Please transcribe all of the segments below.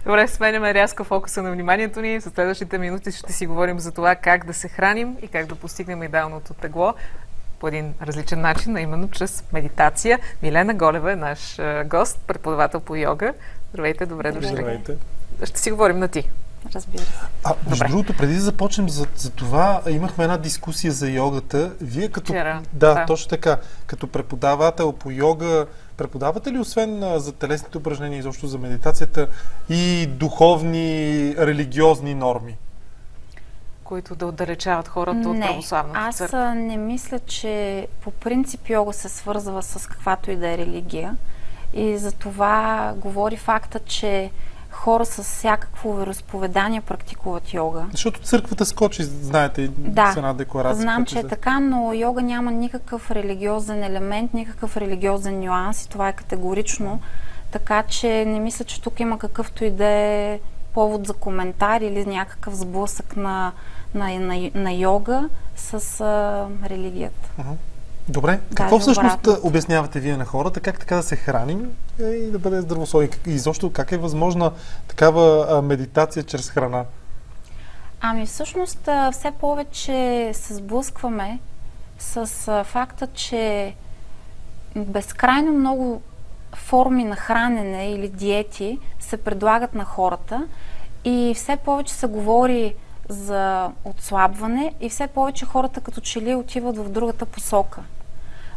Добре, сменяме рязко фокуса на вниманието ни. За следващите минути ще си говорим за това как да се храним и как да постигнем идеалното тегло по един различен начин, а именно чрез медитация. Милена Голева е наш гост, преподавател по йога. Здравейте, добре дошли. Здравейте. Ще си говорим на ти. Разбира се. Между другото, преди да започнем за това, имахме една дискусия за йогата. Вие като... Вчера. Да, точно така. Като преподавател по йога, преподавате ли освен за телесните упражнения, изобщо за медитацията, и духовни, религиозни норми? Които да отдалечават хората от православната църква? Аз не мисля, че по принцип йога се свързва с каквато и да е религия. И за това говори факта, че хора с всякакво вероизповедание практикуват йога. Защото църквата скочи, знаете, с една декларация. Знам, че е така, но йога няма никакъв религиозен елемент, никакъв религиозен нюанс и това е категорично. Така че не мисля, че тук има какъвто и да е повод за коментар или някакъв сблъсък на йога с религията. Добре, какво всъщност обяснявате вие на хората? Как така да се храним и да бъде здравословен? И изобщо как е възможна такава медитация чрез храна? Всъщност все повече се сблъскваме с факта, че безкрайно много форми на хранене или диети се предлагат на хората и все повече се говори за отслабване и все повече хората като че ли отиват в другата посока.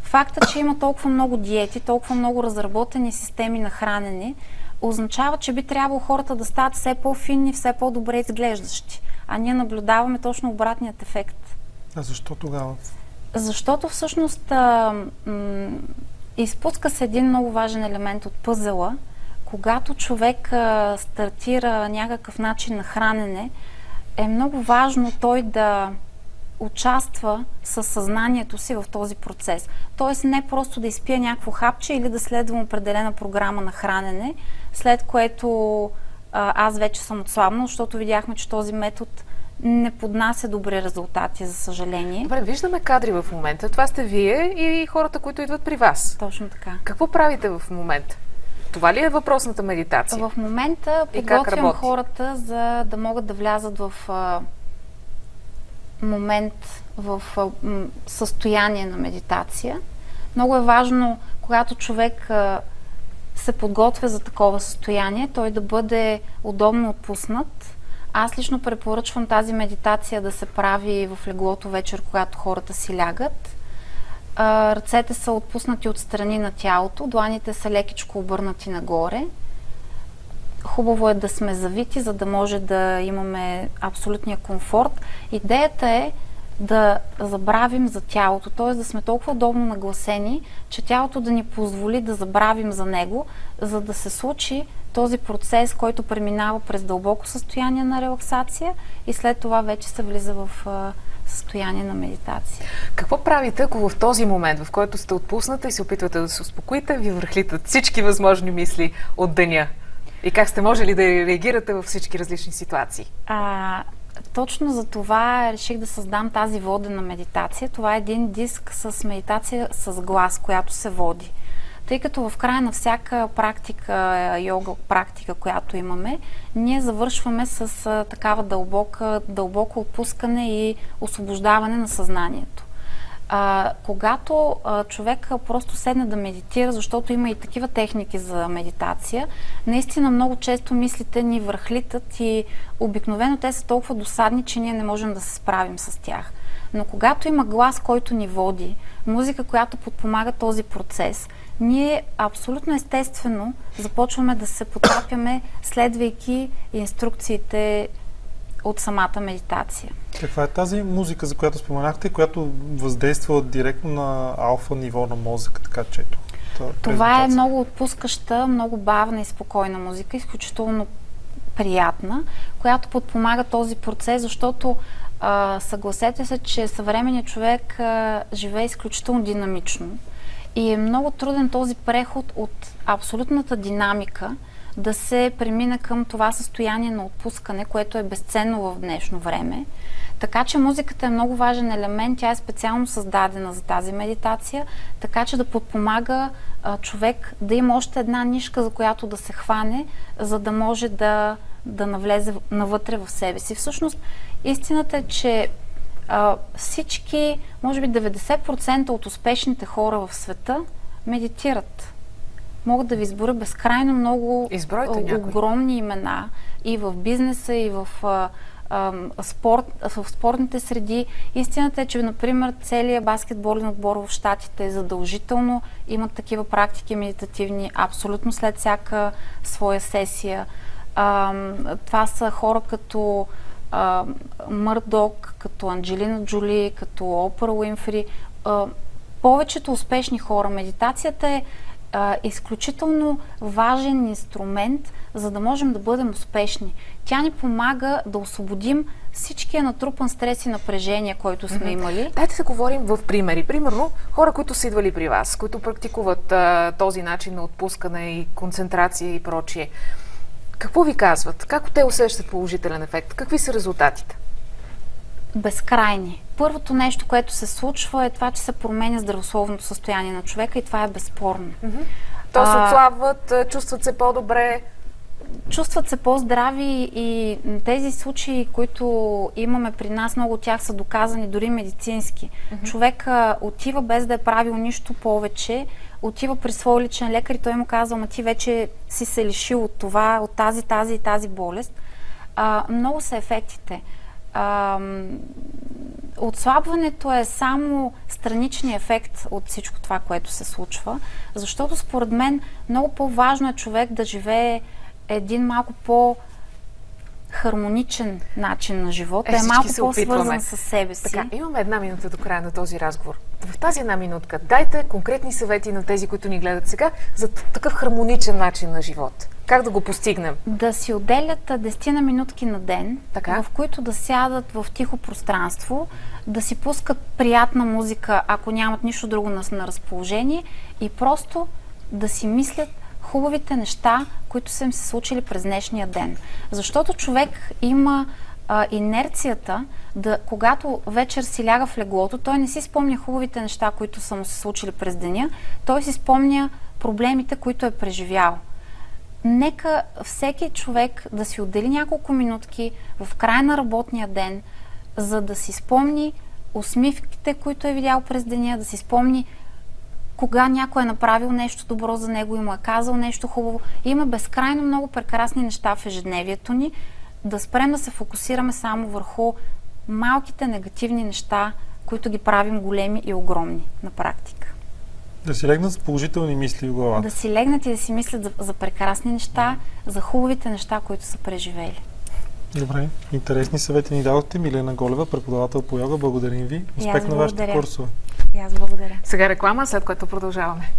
Факта, че има толкова много диети, толкова много разработени системи на хранене, означава, че би трябвало хората да стават все по-финни, все по-добре изглеждащи. А ние наблюдаваме точно обратният ефект. А защо тогава? Защото всъщност изпуска се един много важен елемент от пъзела. Когато човек стартира някакъв начин на хранене, е много важно той да участва със съзнанието си в този процес. Тоест не просто да изпие някакво хапче или да следвам определена програма на хранене, след което аз вече съм отслабнал, защото видяхме, че този метод не поднася добри резултати, за съжаление. Добре, виждаме кадри в момента. Това сте вие и хората, които идват при вас. Точно така. Какво правите в момента? Това ли е въпросната медитация? В момента подготвям хората, за да могат да влязат в момент, в състояние на медитация. Много е важно, когато човек се подготвя за такова състояние, той да бъде удобно отпуснат. Аз лично препоръчвам тази медитация да се прави в леглото вечер, когато хората си лягат. Ръцете са отпуснати от страни на тялото, дланите са лекичко обърнати нагоре. Хубаво е да сме завити, за да може да имаме абсолютния комфорт. Идеята е да забравим за тялото, т.е. да сме толкова удобно нагласени, че тялото да ни позволи да забравим за него, за да се случи този процес, който преминава през дълбоко състояние на релаксация и след това вече се влиза в състояние на медитация. Какво правите, ако в този момент, в който сте отпусната и се опитвате да се успокоите, ви връхлитат всички възможни мисли от деня? И как сте можели да реагирате във всички различни ситуации? Точно за това реших да създам тази водена медитация. Това е един диск с медитация с глас, която се води. Тъй като в края на всяка практика, йога практика, която имаме, ние завършваме с такава дълбоко отпускане и освобождаване на съзнанието. Когато човек просто седне да медитира, защото има и такива техники за медитация, наистина много често мислите ни връхлитат и обикновено те са толкова досадни, че ние не можем да се справим с тях. Но когато има глас, който ни води, музика, която подпомага този процес, ние абсолютно естествено започваме да се потапяме, следвайки инструкциите от самата медитация. Каква е тази музика, за която споменахте, която въздейства директно на алфа ниво на мозъка, така че ето? Това е много отпускаща, много бавна и спокойна музика, изключително приятна, която подпомага този процес, защото съгласете се, че съвременният човек живее изключително динамично и е много труден този преход от абсолютната динамика да се премина към това състояние на отпускане, което е безценно в днешно време. Така че музиката е много важен елемент, тя е специално създадена за тази медитация, така че да подпомага човек да има още една нишка, за която да се хване, за да може да навлезе навътре в себе си. Всъщност, истината е, че всички, може би 90% от успешните хора в света медитират. Могат да ви изборя безкрайно много огромни имена и в бизнеса, и в спортните среди. Истината е, че, например, целият баскетболен отбор в Щатите задължително имат такива практики медитативни, абсолютно след всяка своя сесия. Това са хора като Мърдок, като Анджелина Джоли, като Опра Уинфри. Повечето успешни хора. Медитацията е изключително важен инструмент, за да можем да бъдем успешни. Тя ни помага да освободим всичкия натрупан стрес и напрежение, който сме имали. Дайте да говорим в примери. Примерно, хора, които са идвали при вас, които практикуват този начин на отпускане и концентрация и прочие. Какво ви казват? Как те усещат положителен ефект? Какви са резултатите? Безкрайни. Първото нещо, което се случва, е това, че се променя здравословното състояние на човека и това е безспорно. Тоест отслабват, чувстват се по-добре. Чувстват се по-здрави и тези случаи, които имаме при нас, много от тях са доказани дори медицински. Човек отива без да е правил нищо повече, отива при свой личен лекар и той му казва: ама ти вече си се лишил от това, от тази и тази болест. Много са ефектите. Отслабването е само страничният ефект от всичко това, което се случва, защото според мен много по-важно е човек да живее един малко по-хармоничен начин на живота, е малко по-свързан с себе си. Така, имаме 1 минута до края на този разговор. В тази 1 минутка дайте конкретни съвети на тези, които ни гледат сега, за такъв хармоничен начин на живот. Как да го постигнем? Да си отделят 10 минутки на ден, в които да сядат в тихо пространство, да си пускат приятна музика, ако нямат нищо друго на разположение, и просто да си мислят хубавите неща, които са им се случили през днешния ден. Защото човек има инерцията когато вечер си ляга в леглото, той не си спомня хубавите неща, които са му се случили през деня, той си спомня проблемите, които е преживял. Нека всеки човек да си отдели няколко минутки в края на работния ден, за да си спомни усмивките, които е видял през деня, да си спомни кога някой е направил нещо добро за него и му е казал нещо хубаво. Има безкрайно много прекрасни неща в ежедневието ни. Да спрем да се фокусираме само върху малките негативни неща, които ги правим големи и огромни на практика. Да си легнат с положителни мисли в главата. Да си легнат и да си мислят за прекрасни неща, за хубавите неща, които са преживели. Добре, интересни съвети ни дадохте. Милена Голева, преподавател по йога. Благодарим ви. Успех на вашите курсове. И аз благодаря. Сега реклама, след което продължаваме.